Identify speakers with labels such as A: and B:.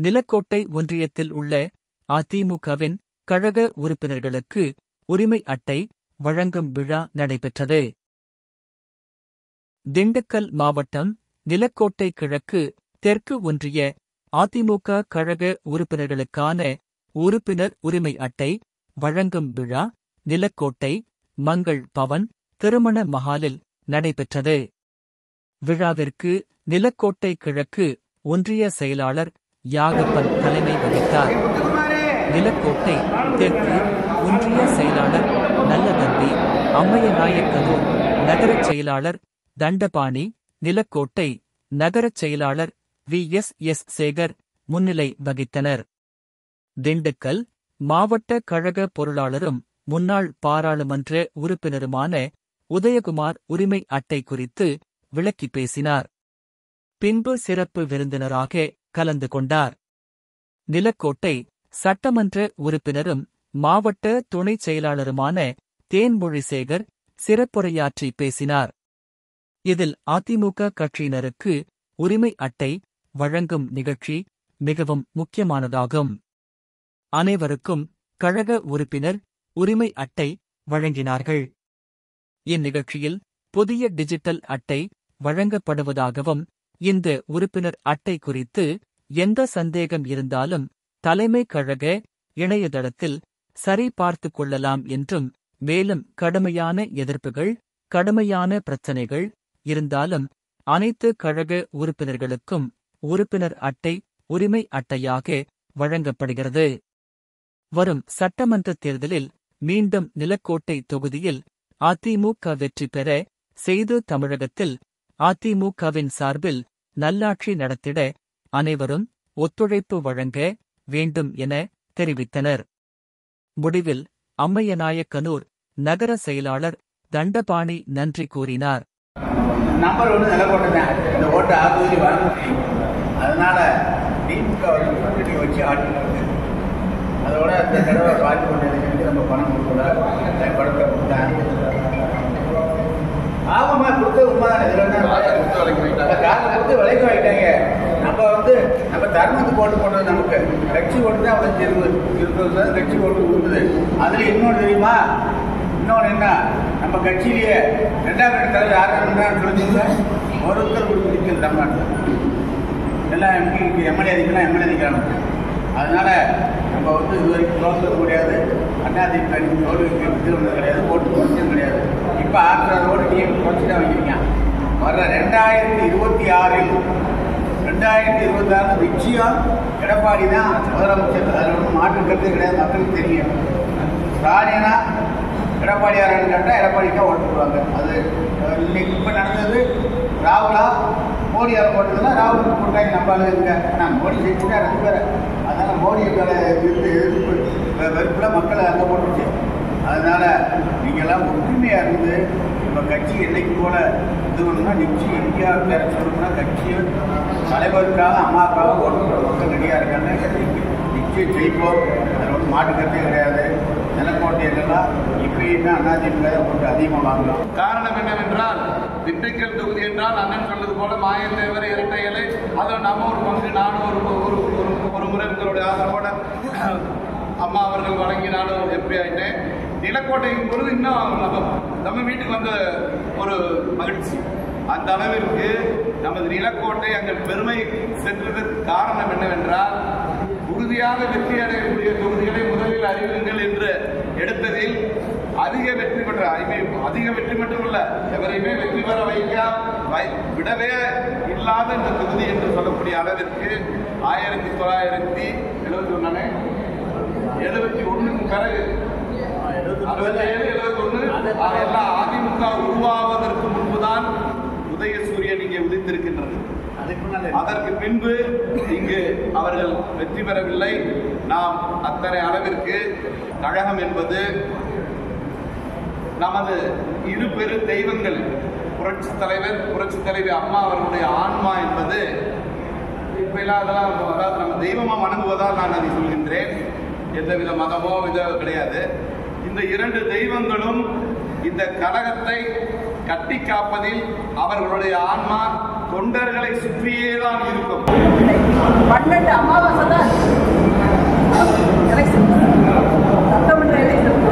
A: நிலக்கோட்டை ஒன்றியத்தில் உள்ள அதிமுகவின் கழக உறுப்பினர்களுக்கு உரிமை அட்டை வழங்கும் விழா நடைபெற்றது. திண்டுக்கல் மாவட்டம் நிலக்கோட்டை கிழக்கு தெற்கு ஒன்றிய அதிமுக கழக உறுப்பினர்களுக்கான உறுப்பினர் உரிமை அட்டை வழங்கும் விழா நிலக்கோட்டை மங்கள் பவன் திருமண மஹாலில் நடைபெற்றது. விழாவிற்கு நிலக்கோட்டை கிழக்கு ஒன்றிய செயலாளர் யாகப்பன் தலைமை வகித்தார். நிலக்கோட்டை தெற்கு ஒன்றிய செயலாளர் நல்லதம்பி, அம்மையநாயக்கனூர் நகரச் செயலாளர் தண்டபாணி, நிலக்கோட்டை நகரச் செயலாளர் VSS சேகர் முன்னிலை வகித்தனர். திண்டுக்கல் மாவட்ட கழக பொருளாளரும் முன்னாள் பாராளுமன்ற உறுப்பினருமான உதயகுமார் உரிமை அட்டை குறித்து விளக்கிப் பேசினார். பின்பு சிறப்பு விருந்தினராக கலந்து கொண்டார். நிலக்கோட்டை சட்டமன்ற உறுப்பினரும் மாவட்ட துணைச் செயலாளருமான தேன்மொழிசேகர் சிறப்புரையாற்றி பேசினார். இதில் அதிமுக கட்சியினருக்கு உரிமை அட்டை வழங்கும் நிகழ்ச்சி மிகவும் முக்கியமானதாகும். அனைவருக்கும் கழக உறுப்பினர் உரிமை அட்டை வழங்கினார்கள். இந்நிகழ்ச்சியில் புதிய டிஜிட்டல் அட்டை வழங்கப்படுவதாகவும், இந்த உறுப்பினர் அட்டை குறித்து எந்த சந்தேகம் இருந்தாலும் தலைமை கழக இணையதளத்தில் சரி பார்த்துக் கொள்ளலாம் என்றும், மேலும் கடுமையான எதிர்ப்புகள், கடுமையான பிரச்சினைகள் இருந்தாலும் அனைத்து கழக உறுப்பினர்களுக்கும் உறுப்பினர் அட்டை உரிமை அட்டையாக வழங்கப்படுகிறது. வரும் சட்டமன்ற தேர்தலில் மீண்டும் நிலக்கோட்டை தொகுதியில் அதிமுக வெற்றி பெற செய்து தமிழகத்தில் அதிமுகவின் சார்பில் நல்லாட்சி நடத்திட அனைவரும் ஒத்துழைப்பு வழங்க வேண்டும் என தெரிவித்தனர். முடிவில் அம்மையநாயக்கனூர் நகர செயலாளர் தண்டபாணி நன்றி கூறினார்.
B: நம்பர் ஒன்று நிலக்கோட்டை தான். இந்த ஓட்டு ஆதூரி வழங்க முடியும். அதனால திமுக கூட்டணி வச்சு ஆட்சி அதோட இந்த தடவை பார்த்து கொண்டதுக்கு நம்ம பணம் கொடுக்கல, படத்தை கொடுத்தாங்க. ஆமாம்மா கொடுத்து காலை கொடுத்து விலைக்கு வாங்கிட்டாங்க. நம்ம தர்மத்துக்கு ஓட்டு போட்டது நமக்கு கட்சி ஓட்டு தான் அவ்வளோ இருபது கட்சி ஓட்டு கொடுக்குது. அதில் இன்னொன்று தெரியுமா? இன்னொன்று என்ன, நம்ம கட்சியிலேயே 2ஆம் கட்ட தலைவர் யாரும் சொல்லிச்சுங்க, ஒருத்தர் கொடுத்து தமிழ்நாட்டில் எல்லாம் எம்எல்ஏ அதிக்கலாம். அதனால நம்ம இது வரைக்கும் தோற்றது கிடையாது. அதிமுக தோல்விக்கு இது ஒன்றும் கிடையாது, ஓட்டு குறைச்சதும் கிடையாது. இப்போ 60 ஓட்டு நீங்கள் குறைச்சி தான் வைக்கிறீங்க. வர்ற 2026 நிச்சயம் எடப்பாடி தான் முதலமைச்சர். அதில் ஒன்றும் மாற்று கருத்து கிடையாது. மக்களுக்கு தெரியும். ஸ்டாலினா எடப்பாடி யாரான்னு கேட்டால் எடப்பாடி தான் ஓட்டு போடுவாங்க. அது இன்னைக்கு இப்போ நடந்தது ராகுலா மோடி யாரும் போட்டதுன்னா ராகுலுக்கு போட்டாங்க. நம்பாலும் இருங்க. ஆனால் மோடி ஜெயிச்சுட்டா 2 பேர். அதனால் மோடி எதிர்ப்பு வெறுப்பில் மக்களை அங்கே போட்டுருச்சு. அதனால் நீங்கள்லாம் ஒற்றுமையாக இருந்து நம்ம கட்சி என்னைக்கு போல இது பண்ணணும்னா நிச்சயம் இந்தியா சொல்லணும்னா கட்சியும் தலைவருக்காக அம்மாவுக்காக ஓட்டு போட மக்கள் ரெடியாக இருக்காங்க. நிச்சயம் ஜெயிப்போம். அதில் ஒன்றும் மாட்டுக்கருத்தே கிடையாது. நிலக்கோட்டையிலெல்லாம் இப்பயுமே அதிமுக ஓட்டு அதிகமாக வாங்கலாம்.
C: காரணம் என்னவென்றால் திண்டுக்கல் தொகுதி என்றால் அண்ணன் சொன்னது போல மாயத்தேவர் இரட்டை இலை, அதில் நம்ம ஒரு பங்கு. நானும் ஒரு முறை உங்களுடைய ஆதரவோட அம்மா அவர்கள் வழங்கி நானும் எம்பி ஆயிட்டேன். நிலக்கோட்டையின் பொழுது இன்னும் நம்ம வீட்டுக்கு வந்த ஒரு மகிழ்ச்சி. அந்த அளவிற்கு நமது நிலக்கோட்டை அங்கே பெருமை சென்றதற்கு காரணம் என்னவென்றால், உறுதியாக வெற்றி அடையக்கூடிய தொகுதிகளை முதலில் அறிவியுங்கள் என்று எடுத்ததில் அதிக வெற்றி பெற்ற அதிக வெற்றி மட்டுமல்ல, எவரையுமே வெற்றி பெற விடவே இல்லாத இந்த தொகுதி என்று சொல்லக்கூடிய அளவிற்கு 1971 பிறகு 67, 71 எல்லாம் அதிமுக உருவாவதற்கு முன்புதான் உதயசூரியன் இங்கே உதித்திருக்கின்றது. அதற்கு பின்பு இங்கு அவர்கள் வெற்றி பெறவில்லை. நாம் அத்தனை அளவிற்கு கழகம் என்பது நமது இரு பெரு தெய்வங்கள், புரட்சி தலைவி அம்மா அவர்களுடைய ஆன்மா என்பது இப்ப அதெல்லாம் அதாவது நம்ம தெய்வமா வணங்குவதால் நான் அதை சொல்கின்றேன். எந்தவித மதமோ கிடையாது. இந்த 2 தெய்வங்களும் இந்த கழகத்தை கட்டி காப்பதில் அவர்களுடைய ஆன்மா தொண்டர்களை சுற்றியே தான் இருக்கும்.
D: 12 அமாவாசை தான் எலெக்ஷன், சட்டமன்ற எலெக்ஷன்.